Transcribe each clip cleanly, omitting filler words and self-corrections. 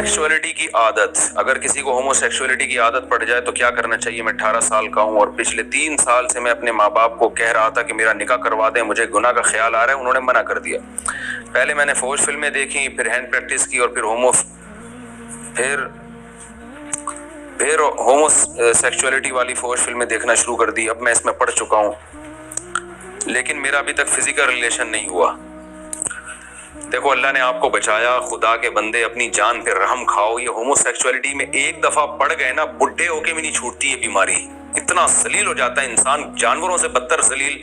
ہوموسیکشولیٹی کی عادت، اگر کسی کو ہوموسیکشولیٹی کی عادت پڑ جائے تو کیا کرنا چاہیے؟ میں 18 سال کا ہوں اور پچھلے 3 سال سے میں اپنے ماں باپ کو کہہ رہا تھا کہ میرا نکاح کروا دیں، مجھے گناہ کا خیال آ رہا ہے، انہوں نے منع کر دیا۔ پہلے میں نے فوج فلمیں دیکھی، پھر ہینڈ پریکٹس کی، اور پھر ہوموسیکشولیٹی والی فوج فلمیں دیکھنا شروع کر دی۔ اب میں اس میں پڑ چکا ہوں، لیکن میرا ابھی تک فزیکل ریلیشن نہیں ہوا۔ دیکھو اللہ نے آپ کو بچایا، خدا کے بندے اپنی جان پہ رحم کھاؤ۔ یہ ہوموسیکشولیٹی میں ایک دفعہ پڑ گئے نا، بڈھے ہو کے بھی نہیں چھوٹتی یہ بیماری، اتنا ذلیل ہو جاتا ہے انسان، جانوروں سے بدتر ذلیل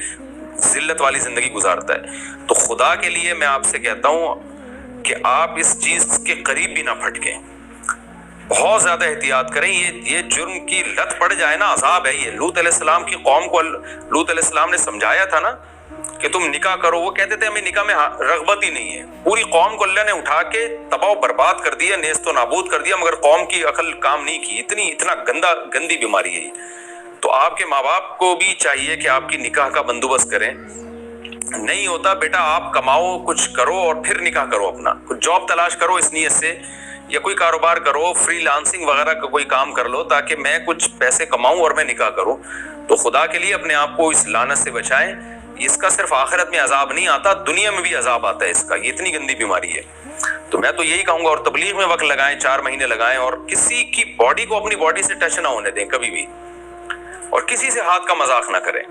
ذلت والی زندگی گزارتا ہے۔ تو خدا کے لیے میں آپ سے کہتا ہوں کہ آپ اس چیز کے قریب بھی نہ پھٹکیں، بہت زیادہ احتیاط کریں۔ یہ جرم کی لت پڑ جائے نا، عذاب ہے یہ۔ لوط علیہ السلام کی قوم کو لوط علیہ السلام نے سمجھایا تھا نا کہ تم نکاح کرو، وہ کہتے تھے ہمیں نکاح میں رغبت ہی نہیں ہے۔ پوری قوم کو اللہ نے اٹھا کے تباہ و برباد کر دیا، نیست و نابود کر دیا، مگر قوم کی عقل کام نہیں کی۔ اتنا گندی بیماری ہے یہ۔ تو آپ کے ماں باپ کو بھی چاہیے کہ آپ کی نکاح کا بندوبست کریں۔ نہیں ہوتا بیٹا، آپ کماؤ، کچھ کرو اور پھر نکاح کرو، اپنا کچھ جاب تلاش کرو اس نیت سے، یا کوئی کاروبار کرو، فری لانسنگ وغیرہ کا کوئی کام کر لو تاکہ میں کچھ پیسے کماؤں اور میں نکاح کروں۔ تو خدا کے لیے اپنے آپ کو اس لعنت سے بچائیں۔ اس کا صرف آخرت میں عذاب نہیں آتا، دنیا میں بھی عذاب آتا ہے اس کا، یہ اتنی گندی بیماری ہے۔ تو میں تو یہی کہوں گا، اور تبلیغ میں وقت لگائیں، 4 مہینے لگائیں، اور کسی کی باڈی کو اپنی باڈی سے ٹچ نہ ہونے دیں کبھی بھی، اور کسی سے ہاتھ کا مذاق نہ کریں۔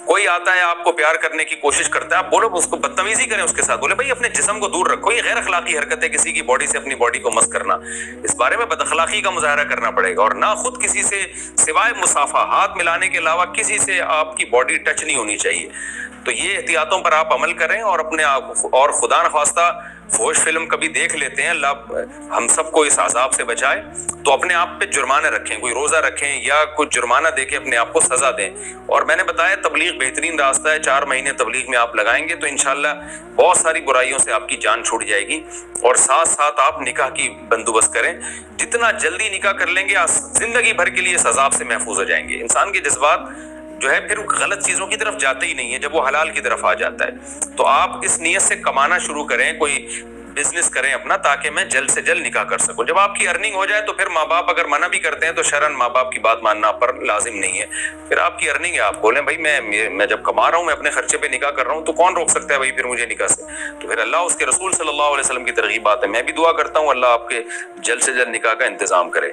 کوئی آتا ہے آپ کو پیار کرنے کی کوشش کرتا ہے، آپ بولو اس کو، بدتمیزی کریں اس کے ساتھ، بولے بھائی اپنے جسم کو دور رکھو، یہ غیر اخلاقی حرکت ہے کسی کی باڈی سے اپنی باڈی کو مس کرنا، اس بارے میں بد اخلاقی کا مظاہرہ کرنا پڑے گا، اور نہ خود کسی سے سوائے مصافحہ، ہاتھ ملانے کے علاوہ کسی سے آپ کی باڈی ٹچ نہیں ہونی چاہیے۔ تو یہ احتیاطوں پر آپ عمل کریں، اور اپنے آپ، اور خدا نخواستہ فوش فلم کبھی دیکھ لیتے ہیں، اللہ ہم سب کو اس عذاب سے بچائے، تو اپنے آپ پہ جرمانے رکھیں، کوئی روزہ رکھیں یا کچھ جرمانہ دے کے اپنے آپ کو سزا دیں۔ اور میں نے بتایا تبلیغ بہترین راستہ ہے، 4 مہینے تبلیغ میں آپ لگائیں گے تو انشاءاللہ بہت ساری برائیوں سے آپ کی جان چھوٹ جائے گی، اور ساتھ ساتھ آپ نکاح کی بندوبست کریں۔ جتنا جلدی نکاح کر لیں گے زندگی بھر کے لیے اس عذاب سے محفوظ ہو جائیں گے۔ انسان کے جذبات جو ہے پھر غلط چیزوں کی طرف جاتے ہی نہیں ہے جب وہ حلال کی طرف آ جاتا ہے۔ تو آپ اس نیت سے کمانا شروع کریں، کوئی بزنس کریں اپنا، تاکہ میں جلد سے جلد نکاح کر سکوں۔ جب آپ کی ارننگ ہو جائے تو پھر ماں باپ اگر منع بھی کرتے ہیں تو شرعاً ماں باپ کی بات ماننا پر لازم نہیں ہے۔ پھر آپ کی ارننگ ہے، آپ بولیں بھائی میں جب کما رہا ہوں، میں اپنے خرچے پہ نکاح کر رہا ہوں، تو کون روک سکتا ہے بھائی پھر مجھے نکاح سے؟ تو پھر اللہ، اس کے رسول صلی اللہ علیہ وسلم کی ترغیبات ہے۔ میں بھی دعا کرتا ہوں اللہ آپ کے جلد سے جلد نکاح کا انتظام کرے۔